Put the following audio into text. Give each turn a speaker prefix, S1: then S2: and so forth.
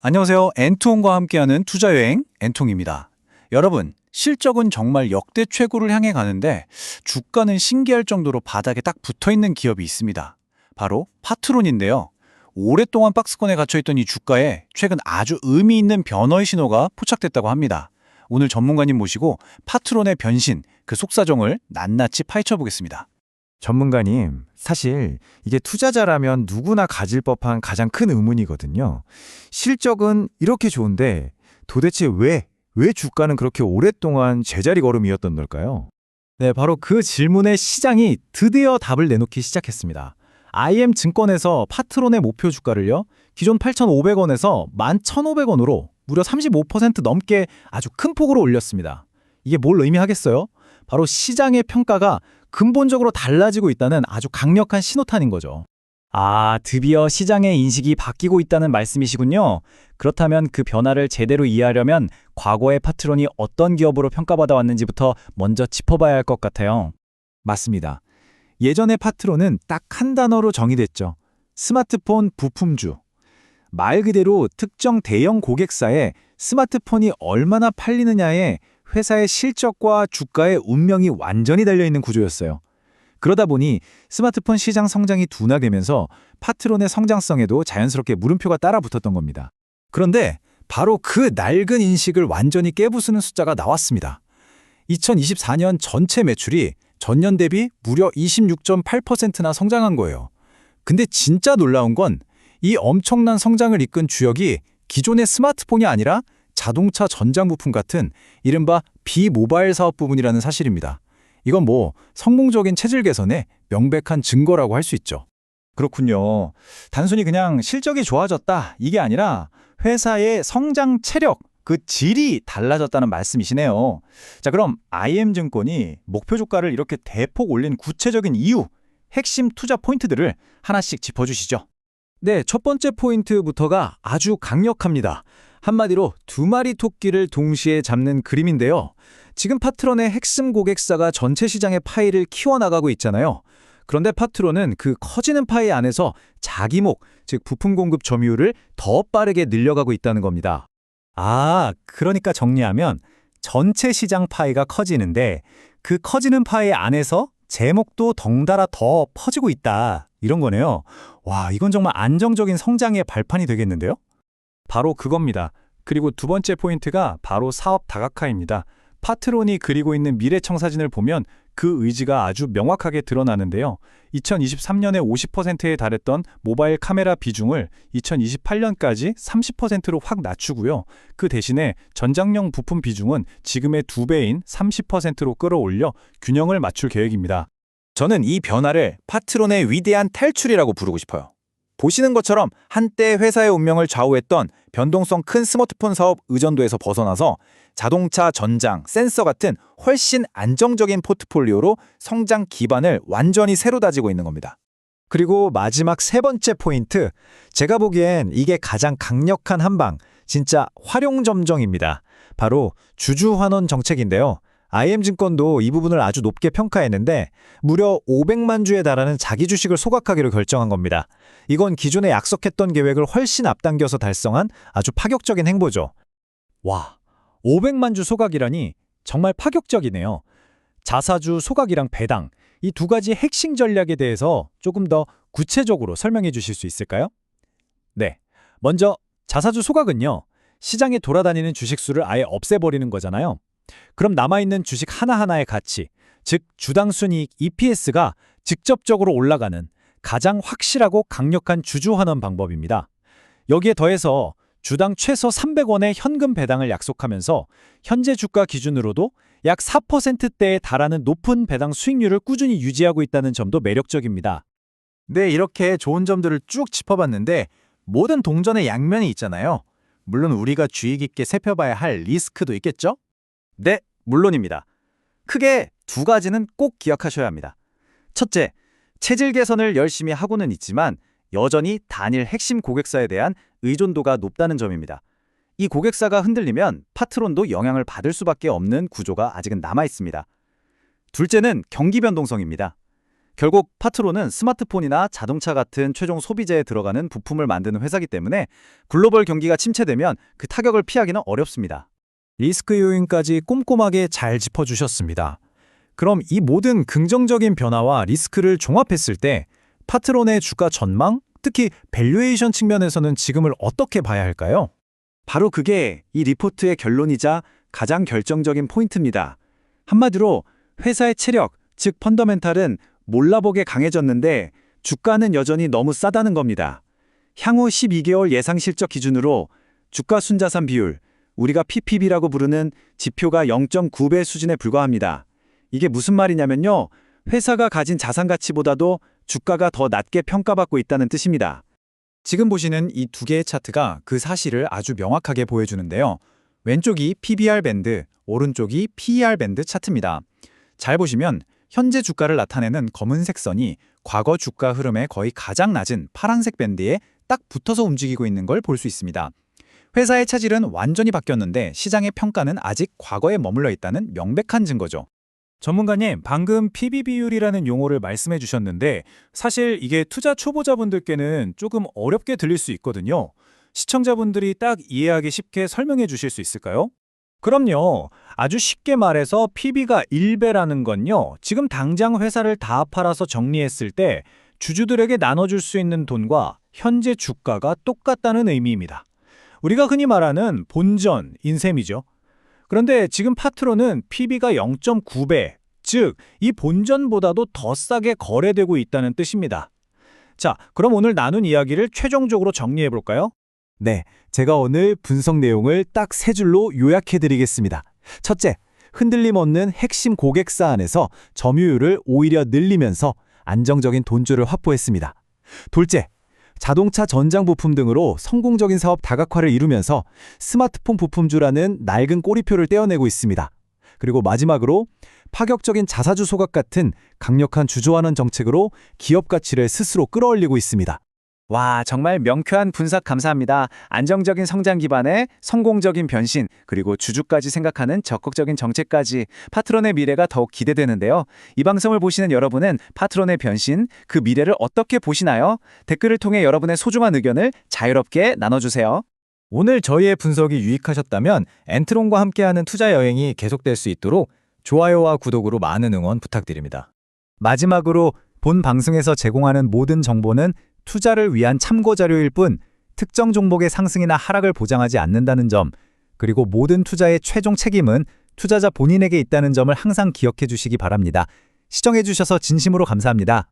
S1: 안녕하세요. 엔통과 함께하는 투자여행 엔통입니다. 여러분, 실적은 정말 역대 최고를 향해 가는데 주가는 신기할 정도로 바닥에 딱 붙어있는 기업이 있습니다. 바로 파트론인데요. 오랫동안 박스권에 갇혀있던 이 주가에 최근 아주 의미 있는 변화의 신호가 포착됐다고 합니다. 오늘 전문가님 모시고 파트론의 변신, 그 속사정을 낱낱이 파헤쳐 보겠습니다.
S2: 전문가님, 사실 이게 투자자라면 누구나 가질 법한 가장 큰 의문이거든요. 실적은 이렇게 좋은데 도대체 왜 주가는 그렇게 오랫동안 제자리 걸음이었던 걸까요?
S3: 네, 바로 그 질문에 시장이 드디어 답을 내놓기 시작했습니다. IM증권에서 파트론의 목표 주가를요, 기존 8,500원에서 11,500원으로 무려 35% 넘게 아주 큰 폭으로 올렸습니다. 이게 뭘 의미하겠어요? 바로 시장의 평가가 근본적으로 달라지고 있다는 아주 강력한 신호탄인 거죠. 아, 드디어 시장의 인식이 바뀌고 있다는 말씀이시군요. 그렇다면 그 변화를 제대로 이해하려면 과거의 파트론이 어떤 기업으로 평가받아 왔는지부터 먼저 짚어봐야 할 것 같아요.
S2: 맞습니다. 예전의 파트론은 딱 한 단어로 정의됐죠. 스마트폰 부품주. 말 그대로 특정 대형 고객사에 스마트폰이 얼마나 팔리느냐에 회사의 실적과 주가의 운명이 완전히 달려있는 구조였어요. 그러다 보니 스마트폰 시장 성장이 둔화되면서 파트론의 성장성에도 자연스럽게 물음표가 따라 붙었던 겁니다.
S3: 그런데 바로 그 낡은 인식을 완전히 깨부수는 숫자가 나왔습니다. 2024년 전체 매출이 전년 대비 무려 26.8%나 성장한 거예요. 근데 진짜 놀라운 건 이 엄청난 성장을 이끈 주역이 기존의 스마트폰이 아니라 자동차 전장 부품 같은 이른바 비모바일 사업 부분이라는 사실입니다. 이건 성공적인 체질 개선의 명백한 증거라고 할 수 있죠.
S1: 그렇군요. 단순히 그냥 실적이 좋아졌다, 이게 아니라 회사의 성장 체력, 그 질이 달라졌다는 말씀이시네요. 자, 그럼 IM증권이 목표 주가를 이렇게 대폭 올린 구체적인 이유, 핵심 투자 포인트들을 하나씩 짚어주시죠.
S3: 네, 첫 번째 포인트부터가 아주 강력합니다. 한마디로 두 마리 토끼를 동시에 잡는 그림인데요. 지금 파트론의 핵심 고객사가 전체 시장의 파이를 키워나가고 있잖아요. 그런데 파트론은 그 커지는 파이 안에서 자기 목, 즉 부품 공급 점유율을 더 빠르게 늘려가고 있다는 겁니다. 아, 그러니까 정리하면 전체 시장 파이가 커지는데 그 커지는 파이 안에서 제목도 덩달아 더 퍼지고 있다, 이런 거네요. 와, 이건 정말 안정적인 성장의 발판이 되겠는데요? 바로 그겁니다. 그리고 두 번째 포인트가 바로 사업 다각화입니다. 파트론이 그리고 있는 미래청사진을 보면 그 의지가 아주 명확하게 드러나는데요. 2023년에 50%에 달했던 모바일 카메라 비중을 2028년까지 30%로 확 낮추고요. 그 대신에 전장용 부품 비중은 지금의 2배인 30%로 끌어올려 균형을 맞출 계획입니다.
S1: 저는 이 변화를 파트론의 위대한 탈출이라고 부르고 싶어요. 보시는 것처럼 한때 회사의 운명을 좌우했던 변동성 큰 스마트폰 사업 의존도에서 벗어나서 자동차, 전장, 센서 같은 훨씬 안정적인 포트폴리오로 성장 기반을 완전히 새로 다지고 있는 겁니다.
S3: 그리고 마지막 세 번째 포인트, 제가 보기엔 이게 가장 강력한 한방, 진짜 활용점정입니다. 바로 주주환원 정책인데요. IM증권도 이 부분을 아주 높게 평가했는데 무려 500만 주에 달하는 자기 주식을 소각하기로 결정한 겁니다. 이건 기존에 약속했던 계획을 훨씬 앞당겨서 달성한 아주 파격적인 행보죠. 와, 500만 주 소각이라니 정말 파격적이네요. 자사주 소각이랑 배당, 이 두 가지 핵심 전략에 대해서 조금 더 구체적으로 설명해 주실 수 있을까요? 네, 먼저 자사주 소각은요, 시장에 돌아다니는 주식 수를 아예 없애버리는 거잖아요. 그럼 남아있는 주식 하나하나의 가치, 즉 주당 순이익 EPS가 직접적으로 올라가는 가장 확실하고 강력한 주주환원 방법입니다. 여기에 더해서 주당 최소 300원의 현금 배당을 약속하면서 현재 주가 기준으로도 약 4%대에 달하는 높은 배당 수익률을 꾸준히 유지하고 있다는 점도 매력적입니다.
S1: 네, 이렇게 좋은 점들을 쭉 짚어봤는데 모든 동전의 양면이 있잖아요. 물론 우리가 주의 깊게 살펴봐야 할 리스크도 있겠죠? 네, 물론입니다. 크게 두 가지는 꼭 기억하셔야 합니다. 첫째, 체질 개선을 열심히 하고는 있지만 여전히 단일 핵심 고객사에 대한 의존도가 높다는 점입니다. 이 고객사가 흔들리면 파트론도 영향을 받을 수밖에 없는 구조가 아직은 남아 있습니다. 둘째는 경기 변동성입니다. 결국 파트론은 스마트폰이나 자동차 같은 최종 소비재에 들어가는 부품을 만드는 회사이기 때문에 글로벌 경기가 침체되면 그 타격을 피하기는 어렵습니다.
S3: 리스크 요인까지 꼼꼼하게 잘 짚어주셨습니다. 그럼 이 모든 긍정적인 변화와 리스크를 종합했을 때 파트론의 주가 전망, 특히 밸류에이션 측면에서는 지금을 어떻게 봐야 할까요?
S1: 바로 그게 이 리포트의 결론이자 가장 결정적인 포인트입니다. 한마디로 회사의 체력, 즉 펀더멘탈은 몰라보게 강해졌는데 주가는 여전히 너무 싸다는 겁니다. 향후 12개월 예상 실적 기준으로 주가 순자산 비율, 우리가 PPB라고 부르는 지표가 0.9배 수준에 불과합니다. 이게 무슨 말이냐면요. 회사가 가진 자산 가치보다도 주가가 더 낮게 평가받고 있다는 뜻입니다.
S2: 지금 보시는 이 두 개의 차트가 그 사실을 아주 명확하게 보여주는데요. 왼쪽이 PBR 밴드, 오른쪽이 PER 밴드 차트입니다. 잘 보시면 현재 주가를 나타내는 검은색 선이 과거 주가 흐름의 거의 가장 낮은 파란색 밴드에 딱 붙어서 움직이고 있는 걸 볼 수 있습니다. 회사의 차질은 완전히 바뀌었는데 시장의 평가는 아직 과거에 머물러 있다는 명백한 증거죠.
S3: 전문가님, 방금 PB 비율이라는 용어를 말씀해 주셨는데 사실 이게 투자 초보자분들께는 조금 어렵게 들릴 수 있거든요. 시청자분들이 딱 이해하기 쉽게 설명해 주실 수 있을까요? 그럼요. 아주 쉽게 말해서 PB가 1배라는 건요. 지금 당장 회사를 다 팔아서 정리했을 때 주주들에게 나눠줄 수 있는 돈과 현재 주가가 똑같다는 의미입니다. 우리가 흔히 말하는 본전, 인셈이죠. 그런데 지금 파트론은 PB가 0.9배, 즉 이 본전보다도 더 싸게 거래되고 있다는 뜻입니다. 자, 그럼 오늘 나눈 이야기를 최종적으로 정리해 볼까요? 네, 제가 오늘 분석 내용을 딱 세 줄로 요약해 드리겠습니다. 첫째, 흔들림 없는 핵심 고객사 안에서 점유율을 오히려 늘리면서 안정적인 돈줄을 확보했습니다. 둘째, 자동차 전장 부품 등으로 성공적인 사업 다각화를 이루면서 스마트폰 부품주라는 낡은 꼬리표를 떼어내고 있습니다. 그리고 마지막으로 파격적인 자사주 소각 같은 강력한 주주환원 정책으로 기업 가치를 스스로 끌어올리고 있습니다.
S1: 와, 정말 명쾌한 분석 감사합니다. 안정적인 성장 기반의 성공적인 변신, 그리고 주주까지 생각하는 적극적인 정책까지 파트론의 미래가 더욱 기대되는데요. 이 방송을 보시는 여러분은 파트론의 변신, 그 미래를 어떻게 보시나요? 댓글을 통해 여러분의 소중한 의견을 자유롭게 나눠주세요.
S3: 오늘 저희의 분석이 유익하셨다면 엔트론과 함께하는 투자 여행이 계속될 수 있도록 좋아요와 구독으로 많은 응원 부탁드립니다. 마지막으로 본 방송에서 제공하는 모든 정보는 투자를 위한 참고 자료일 뿐 특정 종목의 상승이나 하락을 보장하지 않는다는 점, 그리고 모든 투자의 최종 책임은 투자자 본인에게 있다는 점을 항상 기억해 주시기 바랍니다. 시청해 주셔서 진심으로 감사합니다.